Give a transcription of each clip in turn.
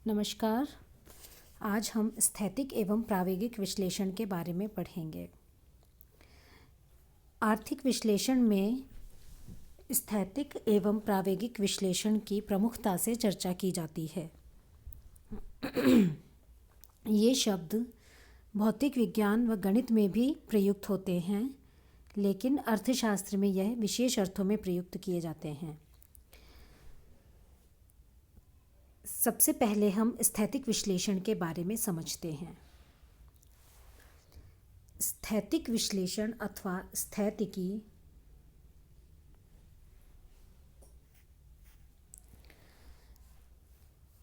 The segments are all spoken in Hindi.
नमस्कार। आज हम स्थैतिक एवं प्रावेगिक विश्लेषण के बारे में पढ़ेंगे। आर्थिक विश्लेषण में स्थैतिक एवं प्रावेगिक विश्लेषण की प्रमुखता से चर्चा की जाती है। ये शब्द भौतिक विज्ञान व गणित में भी प्रयुक्त होते हैं, लेकिन अर्थशास्त्र में यह विशेष अर्थों में प्रयुक्त किए जाते हैं। सबसे पहले हम स्थैतिक विश्लेषण के बारे में समझते हैं। स्थैतिक विश्लेषण अथवा स्थैतिकी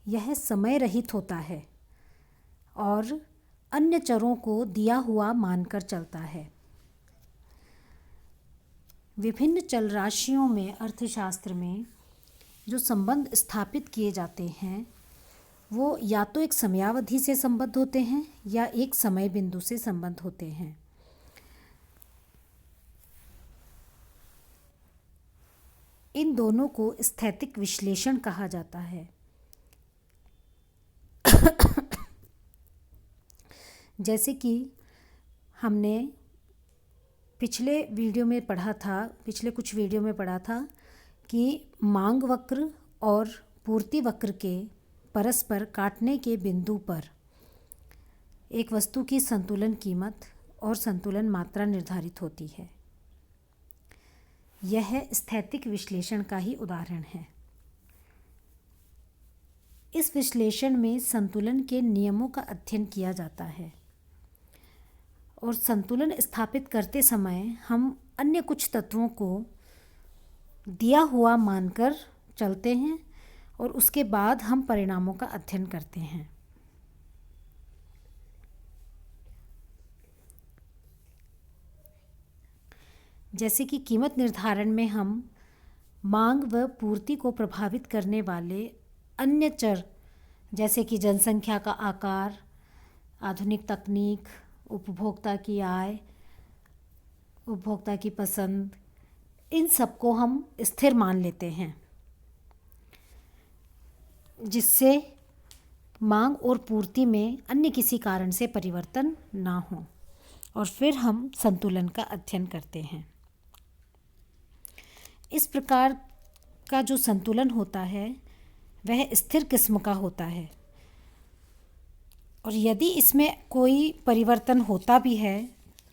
यह समय रहित होता है और अन्य चरों को दिया हुआ मानकर चलता है। विभिन्न चल राशियों में अर्थशास्त्र में जो संबंध स्थापित किए जाते हैं वो या तो एक समयावधि से संबद्ध होते हैं या एक समय बिंदु से संबद्ध होते हैं। इन दोनों को स्थैतिक विश्लेषण कहा जाता है। जैसे कि हमने पिछले कुछ वीडियो में पढ़ा था कि मांग वक्र और पूर्ति वक्र के परस्पर काटने के बिंदु पर एक वस्तु की संतुलन कीमत और संतुलन मात्रा निर्धारित होती है। यह स्थैतिक विश्लेषण का ही उदाहरण है। इस विश्लेषण में संतुलन के नियमों का अध्ययन किया जाता है और संतुलन स्थापित करते समय हम अन्य कुछ तत्वों को दिया हुआ मानकर चलते हैं और उसके बाद हम परिणामों का अध्ययन करते हैं। जैसे कि कीमत निर्धारण में हम मांग व पूर्ति को प्रभावित करने वाले अन्य चर जैसे कि जनसंख्या का आकार, आधुनिक तकनीक, उपभोक्ता की आय, उपभोक्ता की पसंद, इन सबको हम स्थिर मान लेते हैं, जिससे मांग और पूर्ति में अन्य किसी कारण से परिवर्तन ना हो, और फिर हम संतुलन का अध्ययन करते हैं। इस प्रकार का जो संतुलन होता है वह स्थिर किस्म का होता है, और यदि इसमें कोई परिवर्तन होता भी है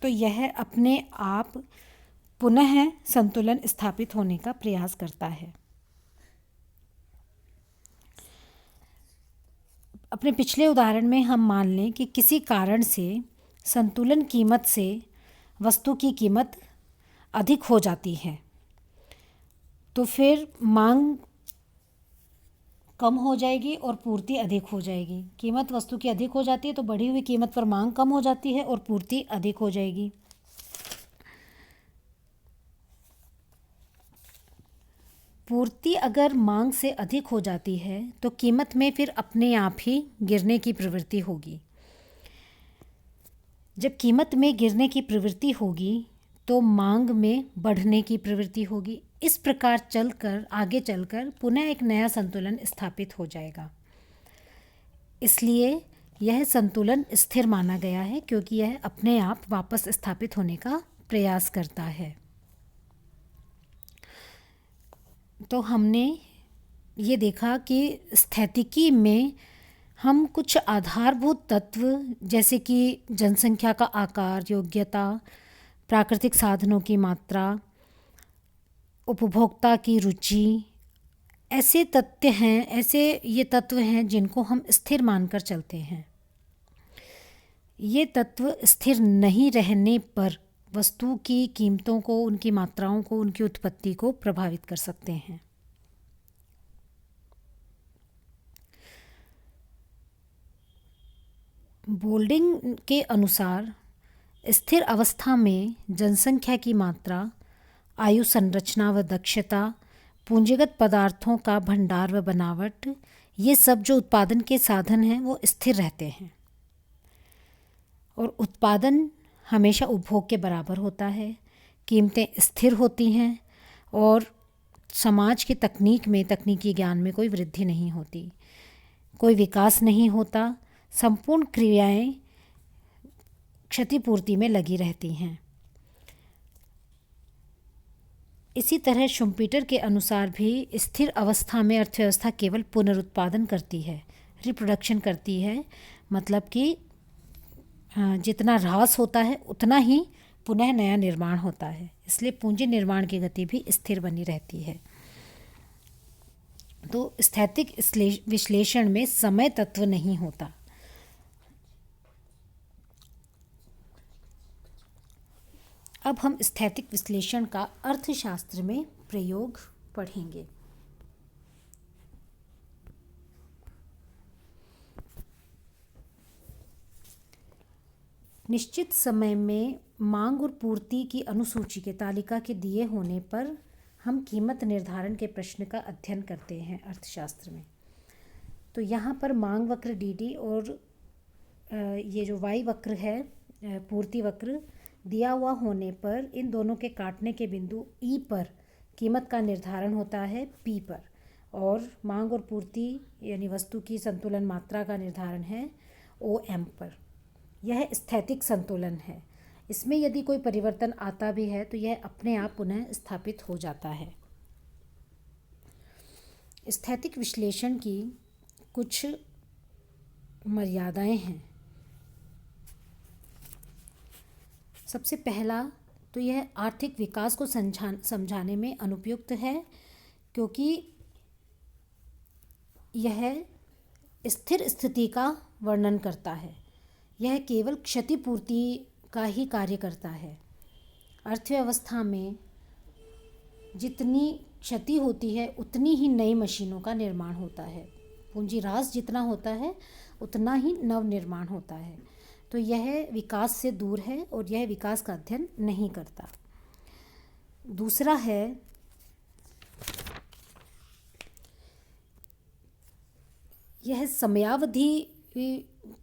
तो यह अपने आप पुनः संतुलन स्थापित होने का प्रयास करता है। अपने पिछले उदाहरण में हम मान लें कि किसी कारण से संतुलन कीमत से वस्तु की कीमत अधिक हो जाती है, तो फिर मांग कम हो जाएगी और पूर्ति अधिक हो जाएगी। कीमत वस्तु की अधिक हो जाती है तो बढ़ी हुई कीमत पर मांग कम हो जाती है और पूर्ति अधिक हो जाएगी। पूर्ति अगर मांग से अधिक हो जाती है तो कीमत में फिर अपने आप ही गिरने की प्रवृत्ति होगी। जब कीमत में गिरने की प्रवृत्ति होगी तो मांग में बढ़ने की प्रवृत्ति होगी। इस प्रकार आगे चलकर पुनः एक नया संतुलन स्थापित हो जाएगा। इसलिए यह संतुलन स्थिर माना गया है, क्योंकि यह अपने आप वापस स्थापित होने का प्रयास करता है। तो हमने ये देखा कि स्थैतिकी में हम कुछ आधारभूत तत्व जैसे कि जनसंख्या का आकार, योग्यता, प्राकृतिक साधनों की मात्रा, उपभोक्ता की रुचि, ऐसे ये तत्व हैं जिनको हम स्थिर मानकर चलते हैं। ये तत्व स्थिर नहीं रहने पर वस्तु की कीमतों को, उनकी मात्राओं को, उनकी उत्पत्ति को प्रभावित कर सकते हैं। बोल्डिंग के अनुसार स्थिर अवस्था में जनसंख्या की मात्रा, आयु संरचना व दक्षता, पूंजीगत पदार्थों का भंडार व बनावट, ये सब जो उत्पादन के साधन हैं वो स्थिर रहते हैं, और उत्पादन हमेशा उपभोग के बराबर होता है। कीमतें स्थिर होती हैं और समाज की तकनीकी ज्ञान में कोई वृद्धि नहीं होती। कोई विकास नहीं होता, संपूर्ण क्रियाएं क्षतिपूर्ति में लगी रहती हैं। इसी तरह शुम्पीटर के अनुसार भी स्थिर अवस्था में अर्थव्यवस्था केवल पुनरुत्पादन करती है, रिप्रोडक्शन करती है, मतलब कि जितना ह्रास होता है उतना ही पुनः नया निर्माण होता है। इसलिए पूंजी निर्माण की गति भी स्थिर बनी रहती है। तो स्थैतिक विश्लेषण में समय तत्व नहीं होता। अब हम स्थैतिक विश्लेषण का अर्थशास्त्र में प्रयोग पढ़ेंगे। निश्चित समय में मांग और पूर्ति की अनुसूची के तालिका के दिए होने पर हम कीमत निर्धारण के प्रश्न का अध्ययन करते हैं अर्थशास्त्र में। तो यहाँ पर मांग वक्र डी और ये जो वाई वक्र है, पूर्ति वक्र, दिया हुआ होने पर इन दोनों के काटने के बिंदु ई पर कीमत का निर्धारण होता है पी पर, और मांग और पूर्ति यानी वस्तु की संतुलन मात्रा का निर्धारण है ओ एम पर। यह स्थैतिक संतुलन है। इसमें यदि कोई परिवर्तन आता भी है तो यह अपने आप पुनः स्थापित हो जाता है। स्थैतिक विश्लेषण की कुछ मर्यादाएं हैं। सबसे पहला तो यह आर्थिक विकास को समझाने में अनुपयुक्त है, क्योंकि यह स्थिर स्थिति का वर्णन करता है। यह केवल क्षतिपूर्ति का ही कार्य करता है। अर्थव्यवस्था में जितनी क्षति होती है उतनी ही नई मशीनों का निर्माण होता है। पूंजी ह्रास जितना होता है उतना ही नव निर्माण होता है। तो यह विकास से दूर है और यह विकास का अध्ययन नहीं करता। दूसरा है यह समयावधि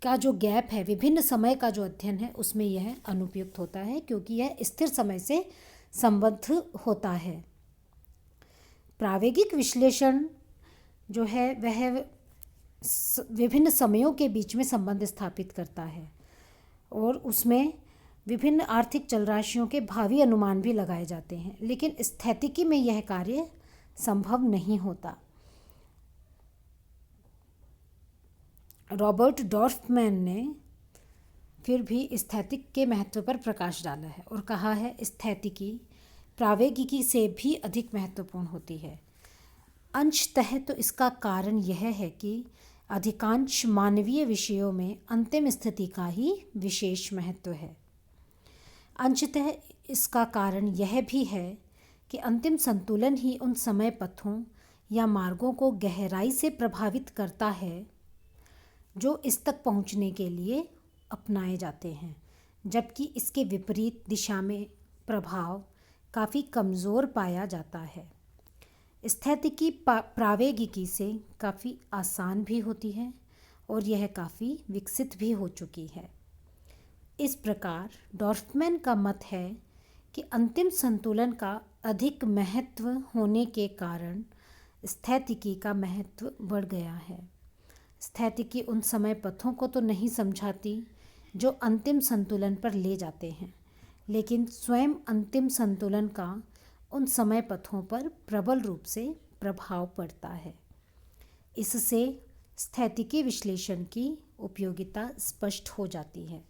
का जो गैप है, विभिन्न समय का जो अध्ययन है, उसमें यह अनुपयुक्त होता है, क्योंकि यह स्थिर समय से संबद्ध होता है। प्रावेगिक विश्लेषण जो है वह विभिन्न समयों के बीच में संबंध स्थापित करता है और उसमें विभिन्न आर्थिक चल राशियों के भावी अनुमान भी लगाए जाते हैं, लेकिन स्थैतिकी में यह कार्य संभव नहीं होता। रॉबर्ट डॉर्फमैन ने फिर भी स्थैतिक के महत्व पर प्रकाश डाला है और कहा है स्थैतिकी प्रावेगिकी से भी अधिक महत्वपूर्ण होती है। अंशतः तो इसका कारण यह है कि अधिकांश मानवीय विषयों में अंतिम स्थिति का ही विशेष महत्व है। अंशतः इसका कारण यह भी है कि अंतिम संतुलन ही उन समय पथों या मार्गों को गहराई से प्रभावित करता है जो इस तक पहुंचने के लिए अपनाए जाते हैं, जबकि इसके विपरीत दिशा में प्रभाव काफ़ी कमज़ोर पाया जाता है। स्थैतिकी प्रावेगिकी से काफ़ी आसान भी होती है और यह काफ़ी विकसित भी हो चुकी है। इस प्रकार डॉर्फमैन का मत है कि अंतिम संतुलन का अधिक महत्व होने के कारण स्थैतिकी का महत्व बढ़ गया है। स्थैतिकी उन समय पथों को तो नहीं समझाती जो अंतिम संतुलन पर ले जाते हैं, लेकिन स्वयं अंतिम संतुलन का उन समय पथों पर प्रबल रूप से प्रभाव पड़ता है। इससे स्थैतिकी विश्लेषण की उपयोगिता स्पष्ट हो जाती है।